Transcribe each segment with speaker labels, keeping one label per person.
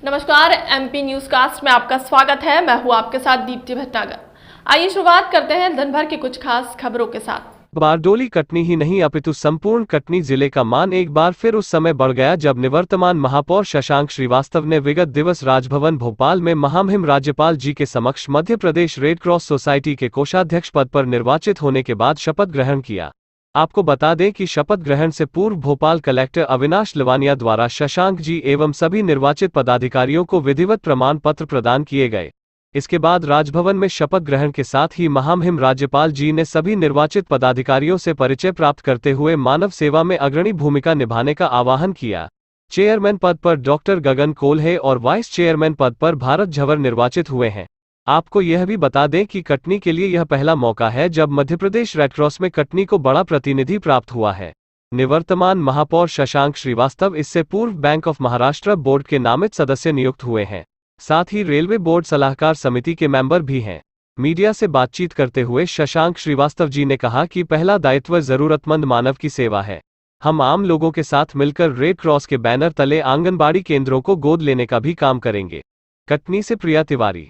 Speaker 1: नमस्कार, MP news cast में आपका स्वागत है। मैं हूं आपके साथ दीप्ति भटनागर। आइए शुरुआत करते हैं दिन भर की कुछ खास खबरों के साथ।
Speaker 2: बारडोली कटनी ही नहीं अपितु संपूर्ण कटनी जिले का मान एक बार फिर उस समय बढ़ गया जब निवर्तमान महापौर शशांक श्रीवास्तव ने विगत दिवस राजभवन भोपाल में महामहिम राज्यपाल जी के समक्ष Madhya Pradesh red cross society के कोषाध्यक्ष पद पर निर्वाचित होने के बाद शपथ ग्रहण किया। आपको बता दें कि शपथ ग्रहण से पूर्व भोपाल कलेक्टर अविनाश लवानिया द्वारा शशांक जी एवं सभी निर्वाचित पदाधिकारियों को विधिवत प्रमाण पत्र प्रदान किए गए। इसके बाद राजभवन में शपथ ग्रहण के साथ ही महामहिम राज्यपाल जी ने सभी निर्वाचित पदाधिकारियों से परिचय प्राप्त करते हुए मानव सेवा में अग्रणी भूमिका निभाने का आह्वान किया। चेयरमैन पद पर डॉक्टर गगन कोल्हे और वाइस चेयरमैन पद पर भारत झवर निर्वाचित हुए हैं। आपको यह भी बता दें कि कटनी के लिए यह पहला मौका है जब मध्य प्रदेश रेडक्रॉस में कटनी को बड़ा प्रतिनिधि प्राप्त हुआ है। निवर्तमान महापौर शशांक श्रीवास्तव इससे पूर्व बैंक ऑफ महाराष्ट्र बोर्ड के नामित सदस्य नियुक्त हुए हैं। साथ ही रेलवे बोर्ड सलाहकार समिति के मेंबर भी हैं। मीडिया से बातचीत करते हुए शशांक श्रीवास्तव जी ने कहा कि पहला दायित्व जरूरतमंद मानव की सेवा है। हम आम लोगों के साथ मिलकर रेड क्रॉस के बैनर तले आंगनबाड़ी केंद्रों को गोद लेने का भी काम करेंगे। कटनी से प्रिया तिवारी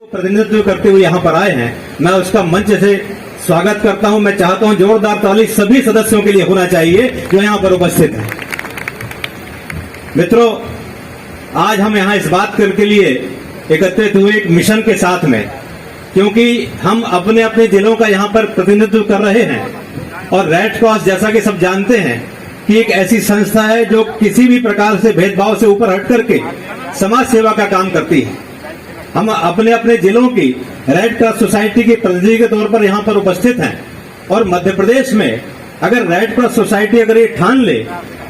Speaker 3: प्रतिनिधित्व करते हुए यहाँ पर आए हैं, मैं उसका मंच से स्वागत करता हूं। मैं चाहता हूं जोरदार ताली सभी सदस्यों के लिए होना चाहिए जो यहाँ पर उपस्थित हैं। मित्रों, आज हम यहाँ इस बात के लिए एकत्रित हुए एक मिशन के साथ में, क्योंकि हम अपने अपने जिलों का यहाँ पर प्रतिनिधित्व कर रहे हैं और रेड क्रॉस जैसा कि सब जानते हैं कि एक ऐसी संस्था है जो किसी भी प्रकार से भेदभाव से ऊपर हट करके समाज सेवा का काम करती है। हम अपने अपने जिलों की रेड क्रॉस सोसाइटी के प्रतिनिधि के तौर पर यहाँ पर उपस्थित हैं और मध्य प्रदेश में अगर रेड क्रॉस सोसाइटी अगर ये ठान ले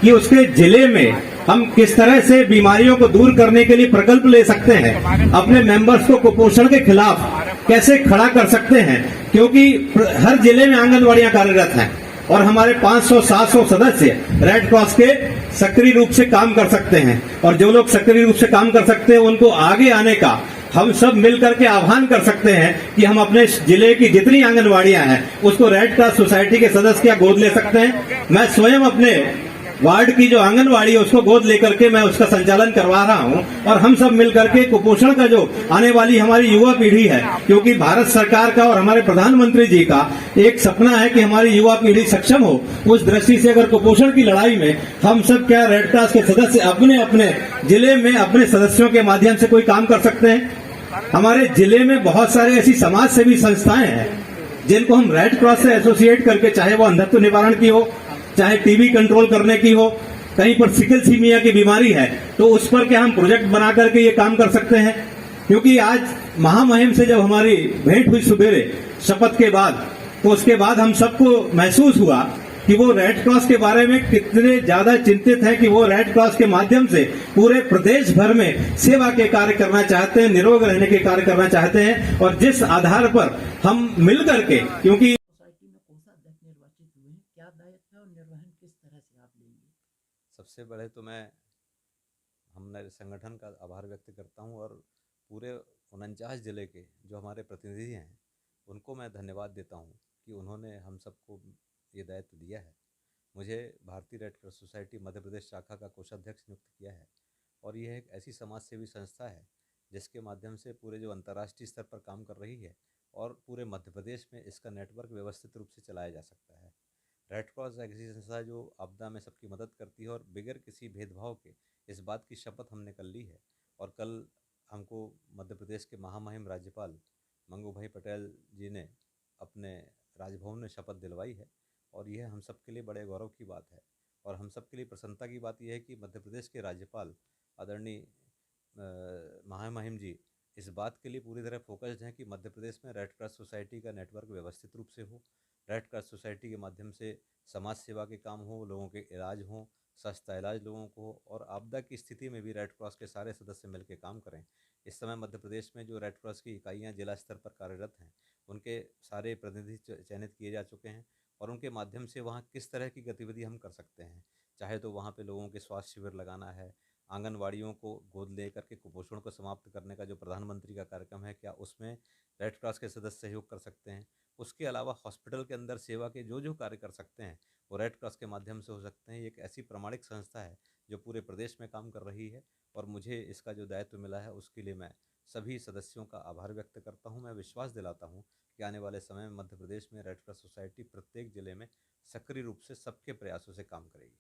Speaker 3: कि उसके जिले में हम किस तरह से बीमारियों को दूर करने के लिए प्रकल्प ले सकते हैं, अपने मेंबर्स को कुपोषण के खिलाफ कैसे खड़ा कर सकते हैं, क्योंकि हर जिले में आंगनबाड़ियां कार्यरत हैं और हमारे 500-700 सदस्य रेड क्रॉस के सक्रिय रूप से काम कर सकते हैं और जो लोग सक्रिय रूप से काम कर सकते हैं उनको आगे आने का हम सब मिलकर के आह्वान कर सकते हैं कि हम अपने जिले की जितनी आंगनबाड़ियां हैं उसको रेड क्रॉस सोसाइटी के सदस्य क्या गोद ले सकते हैं। मैं स्वयं अपने वार्ड की जो आंगनबाड़ी है उसको गोद लेकर के मैं उसका संचालन करवा रहा हूं और हम सब मिलकर के कुपोषण का जो आने वाली हमारी युवा पीढ़ी है, क्योंकि भारत सरकार का और हमारे प्रधानमंत्री जी का एक सपना है कि हमारी युवा पीढ़ी सक्षम हो, उस दृष्टि से अगर कुपोषण की लड़ाई में हम सब क्या रेड क्रॉस के सदस्य अपने अपने जिले में अपने सदस्यों के माध्यम से कोई काम कर सकते हैं। हमारे जिले में बहुत सारे ऐसी समाज सेवी संस्थाएं हैं जिनको हम रेड क्रॉस से एसोसिएट करके, चाहे वो अंधत्व निवारण की हो, चाहे टीबी कंट्रोल करने की हो, कहीं पर सिकल सीमिया की बीमारी है तो उस पर क्या हम प्रोजेक्ट बना करके ये काम कर सकते हैं। क्योंकि आज महामहिम से जब हमारी भेंट हुई सुबेरे शपथ के बाद, तो उसके बाद हम सबको महसूस हुआ कि वो रेड क्रॉस के बारे में कितने ज्यादा चिंतित हैं कि वो रेड क्रॉस के माध्यम से पूरे प्रदेश भर में सेवा के कार्य करना चाहते हैं, निरोग रहने के कार्य करना चाहते हैं और जिस आधार पर हम मिलकर के, क्योंकि
Speaker 4: सोसाइटी में कोषाध्यक्ष निर्वाचित हुए हैं, क्या दायित्व है और निर्वहन किस तरह से आप लेंगे?
Speaker 5: सबसे पहले तो मैं हमारे संगठन का आभार व्यक्त करता हूं और पूरे 49 जिले के जो हमारे प्रतिनिधि हैं उनको मैं धन्यवाद देता हूं कि उन्होंने हम सबको ये दायित्व दिया है। मुझे भारतीय red cross society Madhya Pradesh शाखा का कोषाध्यक्ष नियुक्त किया है और यह एक ऐसी समाज सेवी संस्था है जिसके माध्यम से पूरे जो अंतर्राष्ट्रीय स्तर पर काम कर रही है और पूरे मध्य प्रदेश में इसका नेटवर्क व्यवस्थित रूप से चलाया जा सकता है। रेड क्रॉस एक ऐसी संस्था है जो आपदा में सबकी मदद करती है और बगैर किसी भेदभाव के इस बात की शपथ हमने कर ली है और कल हमको मध्य प्रदेश के महामहिम राज्यपाल मंगू भाई पटेल जी ने अपने राजभवन में शपथ दिलवाई है और यह हम सब के लिए बड़े गौरव की बात है। और हम सब के लिए प्रसन्नता की बात यह है कि मध्य प्रदेश के राज्यपाल आदरणीय महामहिम जी इस बात के लिए पूरी तरह फोकस्ड हैं कि मध्य प्रदेश में रेड क्रॉस सोसाइटी का नेटवर्क व्यवस्थित रूप से हो, रेड क्रॉस सोसाइटी के माध्यम से समाज सेवा के काम हो, लोगों के इलाज हों, सस्ता इलाज लोगों को हो और आपदा की स्थिति में भी रेड क्रॉस के सारे सदस्य मिलकर काम करें। इस समय मध्य प्रदेश में जो रेड क्रॉस की इकाइयाँ जिला स्तर पर कार्यरत हैं उनके सारे प्रतिनिधि चयनित किए जा चुके हैं और उनके माध्यम से वहाँ किस तरह की गतिविधि हम कर सकते हैं, चाहे तो वहाँ पे लोगों के स्वास्थ्य शिविर लगाना है, आंगनवाड़ियों को गोद ले करके कुपोषण को समाप्त करने का जो प्रधानमंत्री का कार्यक्रम है क्या उसमें रेड क्रॉस के सदस्य सहयोग कर सकते हैं। उसके अलावा हॉस्पिटल के अंदर सेवा के जो जो कार्य कर सकते हैं वो रेड क्रॉस के माध्यम से हो सकते हैं। ये एक ऐसी प्रामाणिक संस्था है जो पूरे प्रदेश में काम कर रही है, और मुझे इसका जो दायित्व मिला है उसके लिए मैं सभी सदस्यों का आभार व्यक्त करता हूं। मैं विश्वास दिलाता हूं कि आने वाले समय में मध्य प्रदेश में रेड क्रॉस सोसाइटी प्रत्येक जिले में सक्रिय रूप से सबके प्रयासों से काम करेगी।